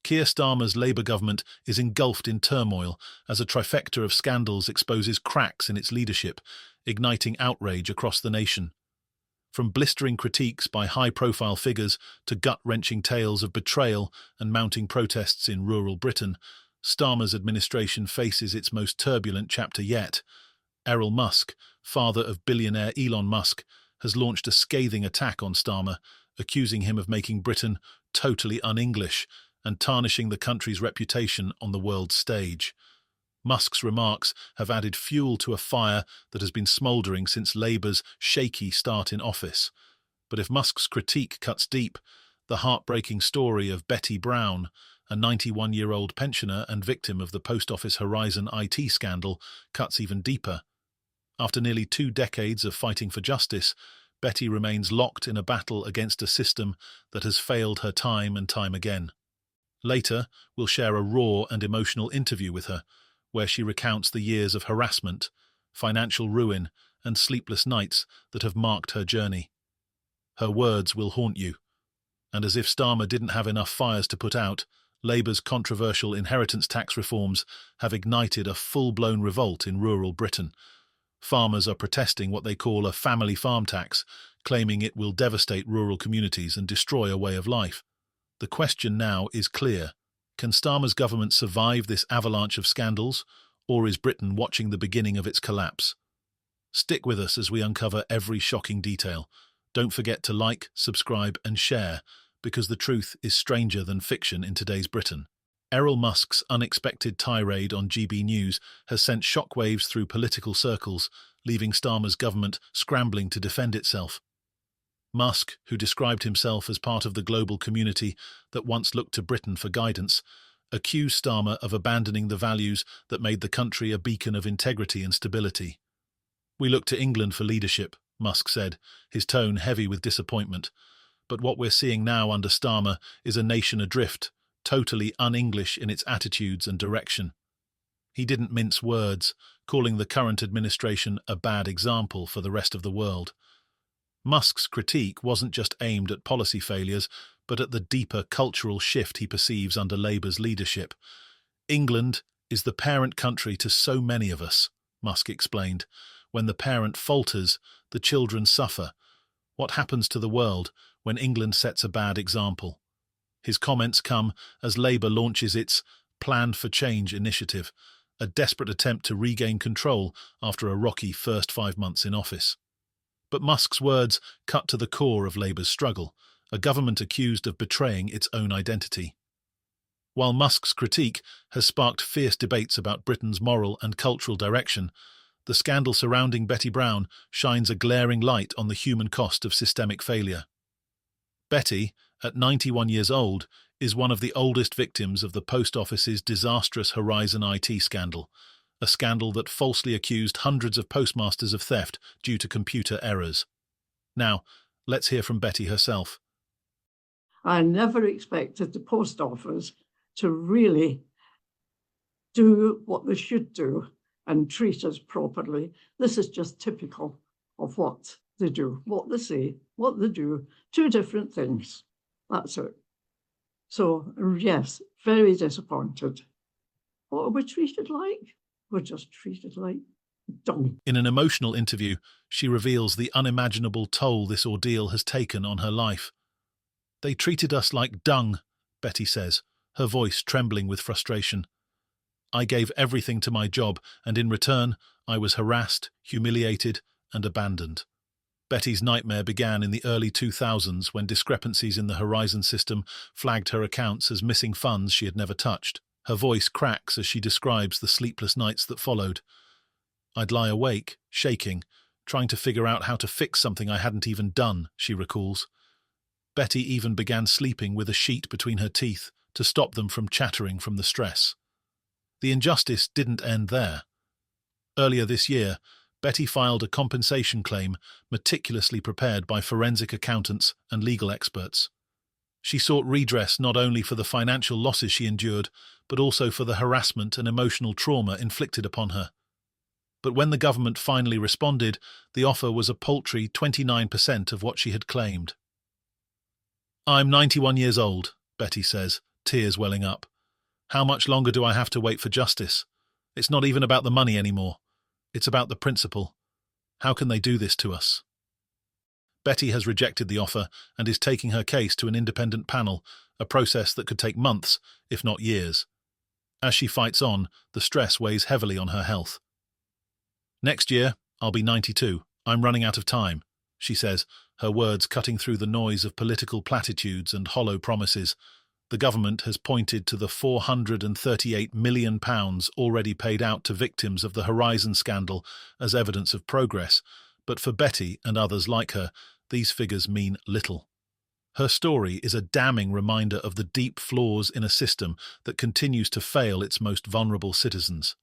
Keir Starmer's Labour government is engulfed in turmoil as a trifecta of scandals exposes cracks in its leadership, igniting outrage across the nation. From blistering critiques by high-profile figures to gut-wrenching tales of betrayal and mounting protests in rural Britain, Starmer's administration faces its most turbulent chapter yet. Elon Musk, father of billionaire Elon Musk, has launched a scathing attack on Starmer, accusing him of making Britain totally un-English and tarnishing the country's reputation on the world stage. Musk's remarks have added fuel to a fire that has been smouldering since Labour's shaky start in office. But if Musk's critique cuts deep, the heartbreaking story of Betty Brown, a 91-year-old pensioner and victim of the Post Office Horizon IT scandal, cuts even deeper. After nearly 2 decades of fighting for justice, Betty remains locked in a battle against a system that has failed her time and time again. Later, we'll share a raw and emotional interview with her, where she recounts the years of harassment, financial ruin, and sleepless nights that have marked her journey. Her words will haunt you. And as if Starmer didn't have enough fires to put out, Labour's controversial inheritance tax reforms have ignited a full-blown revolt in rural Britain. Farmers are protesting what they call a family farm tax, claiming it will devastate rural communities and destroy a way of life. The question now is clear. Can Starmer's government survive this avalanche of scandals, or is Britain watching the beginning of its collapse? Stick with us as we uncover every shocking detail. Don't forget to like, subscribe and share, because the truth is stranger than fiction in today's Britain. Elon Musk's unexpected tirade on GB News has sent shockwaves through political circles, leaving Starmer's government scrambling to defend itself. Musk, who described himself as part of the global community that once looked to Britain for guidance, accused Starmer of abandoning the values that made the country a beacon of integrity and stability. "We look to England for leadership," Musk said, his tone heavy with disappointment. But what we're seeing now under Starmer is a nation adrift, totally un-English in its attitudes and direction. He didn't mince words, calling the current administration a bad example for the rest of the world. Musk's critique wasn't just aimed at policy failures, but at the deeper cultural shift he perceives under Labour's leadership. "England is the parent country to so many of us," Musk explained. "When the parent falters, the children suffer. What happens to the world when England sets a bad example?" His comments come as Labour launches its Plan for Change initiative, a desperate attempt to regain control after a rocky first 5 months in office. But Musk's words cut to the core of Labour's struggle, a government accused of betraying its own identity. While Musk's critique has sparked fierce debates about Britain's moral and cultural direction, the scandal surrounding Betty Brown shines a glaring light on the human cost of systemic failure. Betty, at 91 years old, is one of the oldest victims of the Post Office's disastrous Horizon IT scandal, a scandal that falsely accused hundreds of postmasters of theft due to computer errors. Now, let's hear from Betty herself. "I never expected the post office to really do what they should do and treat us properly. This is just typical of what they do, what they say, what they do, 2 different things. That's it. So, yes, very disappointed. What are we treated like? We're just treated like dung." In an emotional interview, she reveals the unimaginable toll this ordeal has taken on her life. "They treated us like dung," Betty says, her voice trembling with frustration. "I gave everything to my job, and in return, I was harassed, humiliated, and abandoned." Betty's nightmare began in the early 2000s when discrepancies in the Horizon system flagged her accounts as missing funds she had never touched. Her voice cracks as she describes the sleepless nights that followed. "I'd lie awake, shaking, trying to figure out how to fix something I hadn't even done," she recalls. Betty even began sleeping with a sheet between her teeth to stop them from chattering from the stress. The injustice didn't end there. Earlier this year, Betty filed a compensation claim meticulously prepared by forensic accountants and legal experts. She sought redress not only for the financial losses she endured, but also for the harassment and emotional trauma inflicted upon her. But when the government finally responded, the offer was a paltry 29% of what she had claimed. "I'm 91 years old," Betty says, tears welling up. How much longer do I have to wait for justice? It's not even about the money anymore. It's about the principle. How can they do this to us? Betty has rejected the offer and is taking her case to an independent panel, a process that could take months, if not years. As she fights on, the stress weighs heavily on her health. Next year, I'll be 92. I'm running out of time, she says, her words cutting through the noise of political platitudes and hollow promises. The government has pointed to the £438 million already paid out to victims of the Horizon scandal as evidence of progress, but for Betty and others like her, these figures mean little. Her story is a damning reminder of the deep flaws in a system that continues to fail its most vulnerable citizens.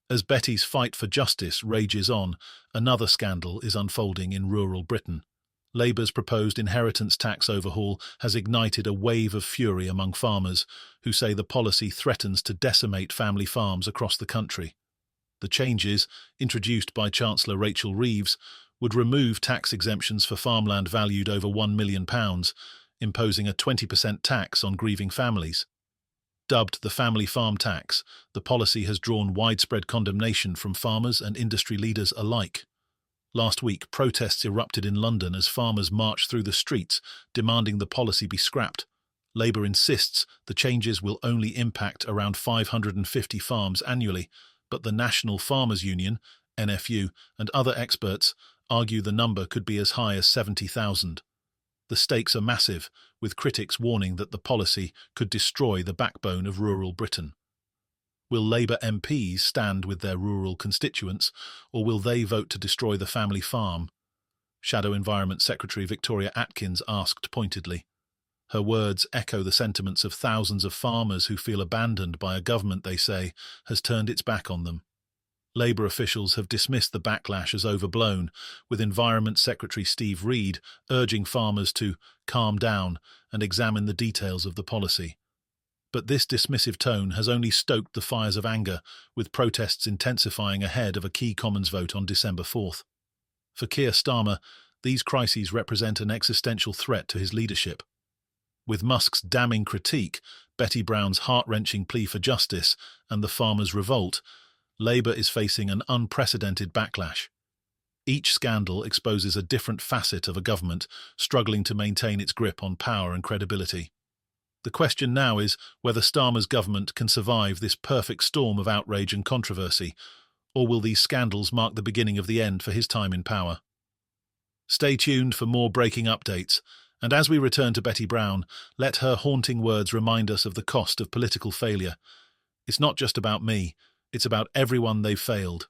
As Betty's fight for justice rages on, another scandal is unfolding in rural Britain. Labour's proposed inheritance tax overhaul has ignited a wave of fury among farmers, who say the policy threatens to decimate family farms across the country. The changes, introduced by Chancellor Rachel Reeves, would remove tax exemptions for farmland valued over £1 million, imposing a 20% tax on grieving families. Dubbed the family farm tax, the policy has drawn widespread condemnation from farmers and industry leaders alike. Last week, protests erupted in London as farmers marched through the streets, demanding the policy be scrapped. Labour insists the changes will only impact around 550 farms annually, but the National Farmers Union, NFU, and other experts argue the number could be as high as 70,000. The stakes are massive, with critics warning that the policy could destroy the backbone of rural Britain. Will Labour MPs stand with their rural constituents, or will they vote to destroy the family farm? Shadow Environment Secretary Victoria Atkins asked pointedly. Her words echo the sentiments of thousands of farmers who feel abandoned by a government they say has turned its back on them. Labour officials have dismissed the backlash as overblown, with Environment Secretary Steve Reed urging farmers to calm down and examine the details of the policy. But this dismissive tone has only stoked the fires of anger, with protests intensifying ahead of a key Commons vote on December 4th. For Keir Starmer, these crises represent an existential threat to his leadership. With Musk's damning critique, Betty Brown's heart-wrenching plea for justice, and the farmers' revolt, Labour is facing an unprecedented backlash. Each scandal exposes a different facet of a government struggling to maintain its grip on power and credibility. The question now is whether Starmer's government can survive this perfect storm of outrage and controversy, or will these scandals mark the beginning of the end for his time in power? Stay tuned for more breaking updates, and as we return to Betty Brown, let her haunting words remind us of the cost of political failure. It's not just about me, it's about everyone they've failed.